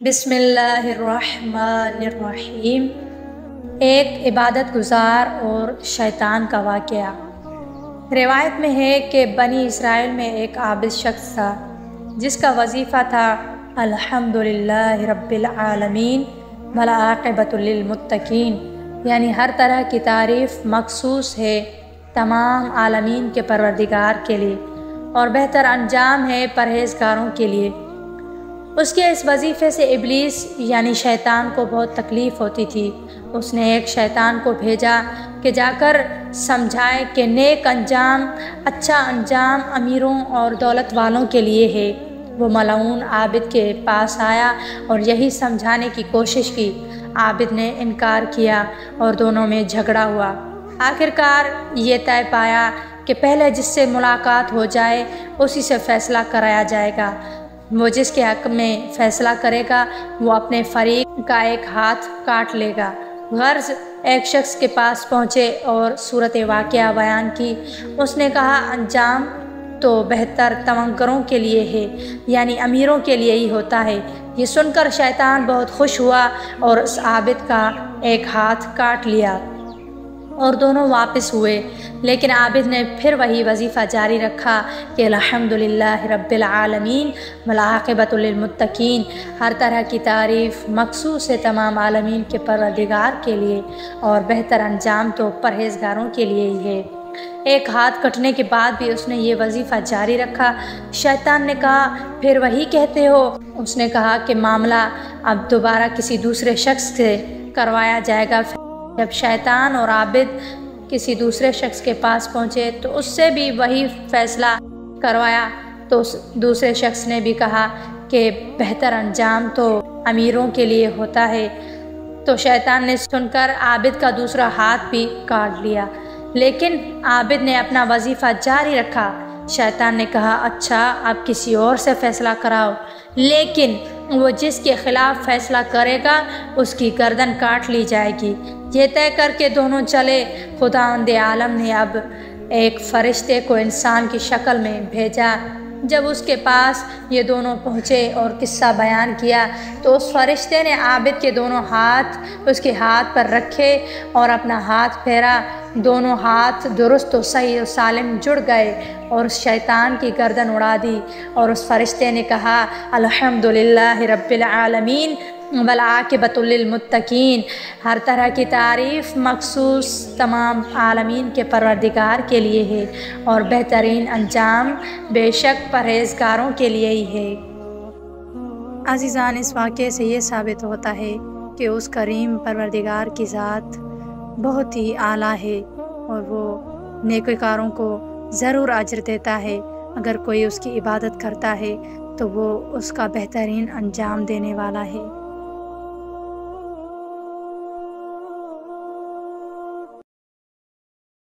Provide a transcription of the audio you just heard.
बिस्मिल्लाहिर्रहमानिर्रहीम। एक इबादत गुजार और शैतान का वाक़या। रिवायत में है कि बनी इसराइल में एक आबिद शख्स था जिसका वजीफ़ा था अल्हम्दुलिल्लाहि रब्बिल आलमीन वल आक़िबतु लिल मुत्तक़ीन, यानी हर तरह की तारीफ़ मखसूस है तमाम आलमीन के परवरदिगार के लिए और बेहतर अंजाम है परहेज़गारों के लिए। उसके इस वजीफ़े से इब्लीस यानी शैतान को बहुत तकलीफ़ होती थी। उसने एक शैतान को भेजा कि जाकर समझाए कि नेक अंजाम, अच्छा अंजाम अमीरों और दौलत वालों के लिए है। वो मलऊन आबिद के पास आया और यही समझाने की कोशिश की। आबिद ने इनकार किया और दोनों में झगड़ा हुआ। आखिरकार ये तय पाया कि पहले जिससे मुलाकात हो जाए उसी से फ़ैसला कराया जाएगा। वो जिसके हक़ में फ़ैसला करेगा वो अपने फ़रीक का एक हाथ काट लेगा। गर्ज़ एक शख्स के पास पहुँचे और सूरत वाक़या बयान की। उसने कहा अंजाम तो बेहतर तमक्कुरों के लिए है, यानी अमीरों के लिए ही होता है। ये सुनकर शैतान बहुत खुश हुआ और उस आबिद का एक हाथ काट लिया और दोनों वापस हुए। लेकिन आबिद ने फिर वही वजीफ़ा जारी रखा कि अल्हम्दुलिल्लाहि रब्बिल आलमीन वल आक़िबतु लिल मुत्तक़ीन, हर तरह की तारीफ़ मखसूस है तमाम आलमीन के परवरदिगार के लिए और बेहतर अंजाम तो परहेज़गारों के लिए ही है। एक हाथ कटने के बाद भी उसने ये वजीफ़ा जारी रखा। शैतान ने कहा फिर वही कहते हो? उसने कहा कि मामला अब दोबारा किसी दूसरे शख्स से करवाया जाएगा। जब शैतान और आबिद किसी दूसरे शख्स के पास पहुँचे तो उससे भी वही फ़ैसला करवाया। तो उस दूसरे शख्स ने भी कहा कि बेहतर अंजाम तो अमीरों के लिए होता है। तो शैतान ने सुनकर आबिद का दूसरा हाथ भी काट लिया, लेकिन आबिद ने अपना वजीफ़ा जारी रखा। शैतान ने कहा अच्छा अब किसी और से फ़ैसला कराओ, लेकिन वो जिसके ख़िलाफ़ फ़ैसला करेगा उसकी गर्दन काट ली जाएगी। ये तय करके दोनों चले। खुदावंद आलम ने अब एक फ़रिश्ते को इंसान की शक्ल में भेजा। जब उसके पास ये दोनों पहुँचे और किस्सा बयान किया तो उस फ़रिश्ते ने आबिद के दोनों हाथ उसके हाथ पर रखे और अपना हाथ फेरा। दोनों हाथ दुरुस्त और सही और सालिम जुड़ गए और उस शैतान की गर्दन उड़ा दी। और उस फ़रिश्ते ने कहा अल्हम्दुलिल्लाहि रब्बिल आलमीन वल आक़िबतु लिल मुत्तक़ीन, हर तरह की तारीफ़ मखसूस तमाम आलमीन के परवरदिगार के लिए है और बेहतरीन अंजाम बेशक परहेज़गारों के लिए ही है। अज़ीज़ान, इस वाक़े से ये साबित होता है कि उस करीम परवरदिगार की ज़ात बहुत ही आला है और वो नेककारों को ज़रूर अजर देता है। अगर कोई उसकी इबादत करता है तो वो उसका बेहतरीन अंजाम देने वाला है।